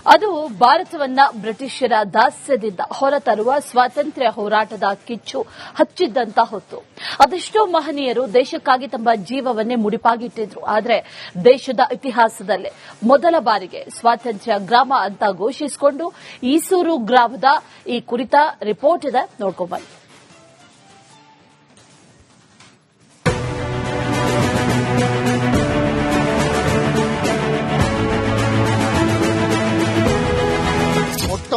ಅದು ಭಾರತವನ್ನ ಬ್ರಿಟಿಷರ ದಾಸ್ಯದಿಂದ ಹೊರತರುವ ಸ್ವಾತಂತ್ರ್ಯ ಹೋರಾಟದ ಕಿಚ್ಚು ಹಚ್ಚಿದ್ದಂತ ಹೊತ್ತು. ಅದೆಷ್ಟೋ ಮಹನೀಯರು ದೇಶಕ್ಕಾಗಿ ತಮ್ಮ ಜೀವವನ್ನೇ ಮುಡಿಪಾಗಿಟ್ಟಿದ್ರು. ಆದರೆ ದೇಶದ ಇತಿಹಾಸದಲ್ಲೇ ಮೊದಲ ಬಾರಿಗೆ ಸ್ವಾತಂತ್ರ್ಯ ಗ್ರಾಮ ಅಂತ ಘೋಷಿಸಿಕೊಂಡು ಈಸೂರು ಗ್ರಾಮದ ಈ ಕುರಿತ ರಿಪೋರ್ಟ್ ಇದೆ, ನೋಡ್ಕೊಂಡ್ಬನ್ನಿ.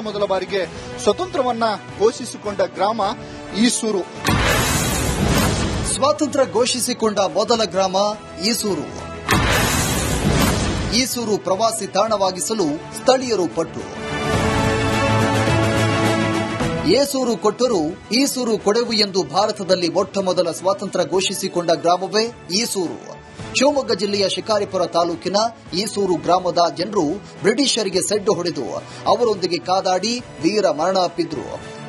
ಮೊದಲ ಬಾರಿಗೆ ಸ್ವತಂತ್ರವನ್ನ ಘೋಷಿಸಿಕೊಂಡ ಗ್ರಾಮ ಈಸೂರು. ಸ್ವಾತಂತ್ರ್ಯ ಘೋಷಿಸಿಕೊಂಡ ಮೊದಲ ಗ್ರಾಮ ಈಸೂರು. ಈಸೂರು ಪ್ರವಾಸಿ ತಾಣವಾಗಿಸಲು ಸ್ಥಳೀಯರು ಪಟ್ಟು. ಏಸೂರು ಕೊಟ್ಟರೂ ಈಸೂರು ಕೊಡೆವು ಎಂದು ಭಾರತದಲ್ಲಿ ಮೊಟ್ಟಮೊದಲ ಸ್ವಾತಂತ್ರ್ಯ ಘೋಷಿಸಿಕೊಂಡ ಗ್ರಾಮವೇ ಈಸೂರು. ಶಿವಮೊಗ್ಗ ಜಿಲ್ಲೆಯ ಶಿಕಾರಿಪುರ ತಾಲೂಕಿನ ಈಸೂರು ಗ್ರಾಮದ ಜನರು ಬ್ರಿಟಿಷರಿಗೆ ಸೆಡ್ಡು ಹೊಡೆದು ಅವರೊಂದಿಗೆ ಕಾದಾಡಿ ವೀರ ಮರಣ ಅಪ್ಪಿದ್ರು.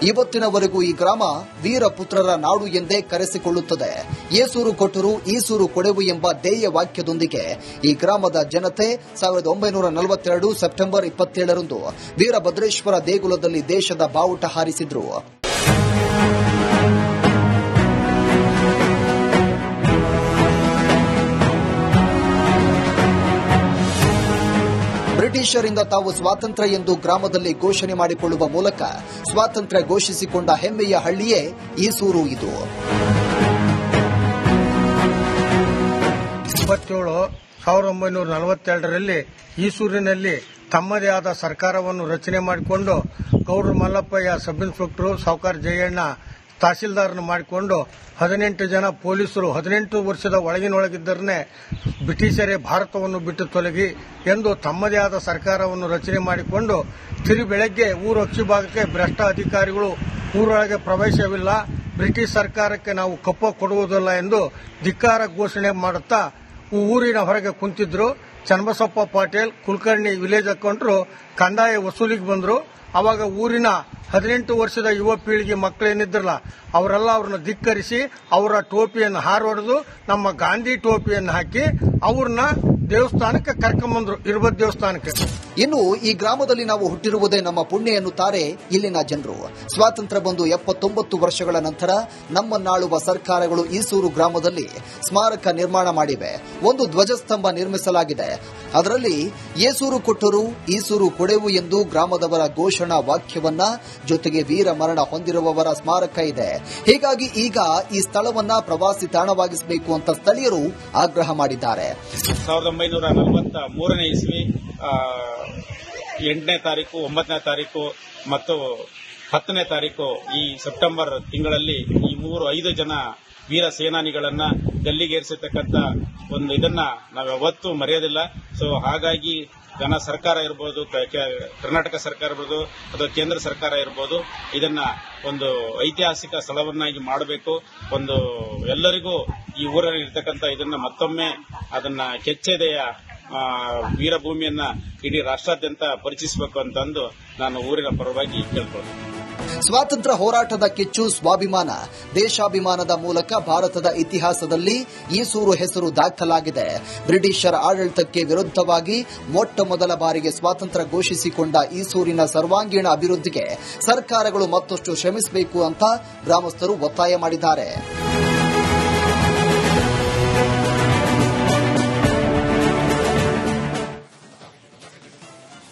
ಇವತ್ತಿನವರೆಗೂ ಈ ಗ್ರಾಮ ವೀರಪುತ್ರರ ನಾಡು ಎಂದೇ ಕರೆಸಿಕೊಳ್ಳುತ್ತದೆ. ಏಸೂರು ಕೊಟ್ಟರು ಈಸೂರು ಕೊಡೆವು ಎಂಬ ಧ್ಯೇಯ ವಾಕ್ಯದೊಂದಿಗೆ ಈ ಗ್ರಾಮದ ಜನತೆ 1942 ಸೆಪ್ಟೆಂಬರ್ 27ರಂದು ವೀರಭದ್ರೇಶ್ವರ ದೇಗುಲದಲ್ಲಿ ದೇಶದ ಬಾವುಟ ಹಾರಿಸಿದ್ರು. ಬ್ರಿಟಿಷರಿಂದ ತಾವು ಸ್ವಾತಂತ್ರ್ಯ ಎಂದು ಗ್ರಾಮದಲ್ಲಿ ಘೋಷಣೆ ಮಾಡಿಕೊಳ್ಳುವ ಮೂಲಕ ಸ್ವಾತಂತ್ರ್ಯ ಘೋಷಿಸಿಕೊಂಡ ಹೆಮ್ಮೆಯ ಹಳ್ಳಿಯೇ ಈಸೂರು. ಇದು 1942ರಲ್ಲಿ ಈಸೂರಿನಲ್ಲಿ ತಮ್ಮದೇ ಆದ ಸರ್ಕಾರವನ್ನು ರಚನೆ ಮಾಡಿಕೊಂಡು ಗೌಡ್ರ ಮಲ್ಲಪ್ಪಯ್ಯ ಸಬ್ ಇನ್ಸ್ಪೆಕ್ಟರ್, ಸಾವುಕಾರ ಜಯಣ್ಣ ತಹಸೀಲ್ದಾರ್ನ ಮಾಡಿಕೊಂಡು 18 ಜನ ಪೊಲೀಸರು 18 ವರ್ಷದ ಒಳಗಿನೊಳಗಿದ್ದರನ್ನೇ ಬ್ರಿಟಿಷರೇ ಭಾರತವನ್ನು ಬಿಟ್ಟು ತೊಲಗಿ ಎಂದು ತಮ್ಮದೇ ಆದ ಸರ್ಕಾರವನ್ನು ರಚನೆ ಮಾಡಿಕೊಂಡು ಬೆಳಗ್ಗೆ ಊರು ಅಕ್ಷಿಭಾಗಕ್ಕೆ ಭ್ರಷ್ಟ ಅಧಿಕಾರಿಗಳು ಊರೊಳಗೆ ಪ್ರವೇಶವಿಲ್ಲ, ಬ್ರಿಟಿಷ್ ಸರ್ಕಾರಕ್ಕೆ ನಾವು ಕಪ್ಪ ಕೊಡುವುದಿಲ್ಲ ಎಂದು ಧಿಕ್ಕಾರ ಘೋಷಣೆ ಮಾಡುತ್ತಾ ಊರಿನ ಹೊರಗೆ ಕುಂತಿದ್ರು. ಚನ್ನಬಸಪ್ಪ ಪಾಟೀಲ್ ಕುಲಕರ್ಣಿ ವಿಲೇಜ್ ಅಕೌಂಟ್ರು ಕಂದಾಯ ವಸೂಲಿಗೆ ಬಂದ್ರು. ಅವಾಗ ಊರಿನ 18 ವರ್ಷದ ಯುವ ಪೀಳಿಗೆ ಮಕ್ಕಳೇನಿದ್ರಲ್ಲ ಅವರೆಲ್ಲ ಅವ್ರನ್ನ ಧಿಕ್ಕರಿಸಿ ಅವರ ಟೋಪಿಯನ್ನು ಹಾರೊಡೆದು ನಮ್ಮ ಗಾಂಧಿ ಟೋಪಿಯನ್ನು ಹಾಕಿ ಅವ್ರನ್ನ ದೇವಸ್ಥಾನಕ್ಕೆ ಕರ್ಕೊಂಡ್ಬಂದ್ರು, ಇರ್ಬದ್ ದೇವಸ್ಥಾನಕ್ಕೆ. ಇನ್ನು ಈ ಗ್ರಾಮದಲ್ಲಿ ನಾವು ಹುಟ್ಟಿರುವುದೇ ನಮ್ಮ ಪುಣ್ಯ ಎನ್ನುತ್ತಾರೆ ಇಲ್ಲಿನ ಜನರು. ಸ್ವಾತಂತ್ರ್ಯ ಬಂದು 79 ವರ್ಷಗಳ ನಂತರ ನಮ್ಮನ್ನಾಳುವ ಸರ್ಕಾರಗಳು ಈಸೂರು ಗ್ರಾಮದಲ್ಲಿ ಸ್ಮಾರಕ ನಿರ್ಮಾಣ ಮಾಡಿವೆ. ಒಂದು ಧ್ವಜಸ್ತಂಭ ನಿರ್ಮಿಸಲಾಗಿದೆ. ಅದರಲ್ಲಿ ಏಸೂರು ಕೊಟ್ಟರು ಈಸೂರು ಕೊಡೆವು ಎಂದು ಗ್ರಾಮದವರ ಘೋಷಣಾ ವಾಕ್ಯವನ್ನ ಜೊತೆಗೆ ವೀರ ಮರಣ ಹೊಂದಿರುವವರ ಸ್ಮಾರಕ ಇದೆ. ಹೀಗಾಗಿ ಈಗ ಈ ಸ್ಥಳವನ್ನ ಪ್ರವಾಸಿ ತಾಣವಾಗಿಸಬೇಕು ಅಂತ ಸ್ಥಳೀಯರು ಆಗ್ರಹ ಮಾಡಿದ್ದಾರೆ. 1943ನೇ ಇಸ್ವಿ 8ನೇ ತಾರೀಕು 9ನೇ ತಾರೀಕು ಮತ್ತು 10ನೇ ತಾರೀಕು ಈ ಸೆಪ್ಟೆಂಬರ್ ತಿಂಗಳಲ್ಲಿ ಈ 5 ಜನ ವೀರ ಸೇನಾನಿಗಳನ್ನ ಗಲ್ಲಿಗೇರಿಸಿರ್ತಕ್ಕಂಥ ಒಂದು ಇದನ್ನ ನಾವು ಯಾವತ್ತೂ ಮರೆಯೋದಿಲ್ಲ. ಸೊ ಹಾಗಾಗಿ ಸರ್ಕಾರ ಇರ್ಬೋದು, ಕರ್ನಾಟಕ ಸರ್ಕಾರ ಇರ್ಬೋದು ಅಥವಾ ಕೇಂದ್ರ ಸರ್ಕಾರ ಇರ್ಬೋದು, ಇದನ್ನ ಒಂದು ಐತಿಹಾಸಿಕ ಸ್ಥಳವನ್ನಾಗಿ ಮಾಡಬೇಕು. ಒಂದು ಎಲ್ಲರಿಗೂ ಈ ಊರಲ್ಲಿ ಇರ್ತಕ್ಕಂಥ ಇದನ್ನ ಮತ್ತೊಮ್ಮೆ ಅದನ್ನ ಕೆಚ್ಚೆದೆಯ ವೀರಭೂಮಿಯನ್ನ ಇಡೀ ರಾಷ್ಟ್ರಾದ್ಯಂತ ಪರಿಚಯಿಸಬೇಕು ಅಂತಂದು ನಾನು ಊರಿನ ಪರವಾಗಿ ಕೇಳ್ಕೊಂಡೆ. ಸ್ವಾತಂತ್ರ್ಯ ಹೋರಾಟದ ಕಿಚ್ಚು ಸ್ವಾಭಿಮಾನ, ದೇಶಾಭಿಮಾನದ ಮೂಲಕ ಭಾರತದ ಇತಿಹಾಸದಲ್ಲಿ ಈಸೂರು ಹೆಸರು ದಾಖಲಾಗಿದೆ. ಬ್ರಿಟಿಷರ ಆಡಳಿತಕ್ಕೆ ವಿರುದ್ಧವಾಗಿ ಮೊಟ್ಟಮೊದಲ ಬಾರಿಗೆ ಸ್ವಾತಂತ್ರ್ಯ ಘೋಷಿಸಿಕೊಂಡ ಈಸೂರಿನ ಸರ್ವಾಂಗೀಣ ಅಭಿವೃದ್ಧಿಗೆ ಸರ್ಕಾರಗಳು ಮತ್ತಷ್ಟು ಶ್ರಮಿಸಬೇಕು ಅಂತ ಗ್ರಾಮಸ್ಥರು ಒತ್ತಾಯ ಮಾಡಿದ್ದಾರೆ.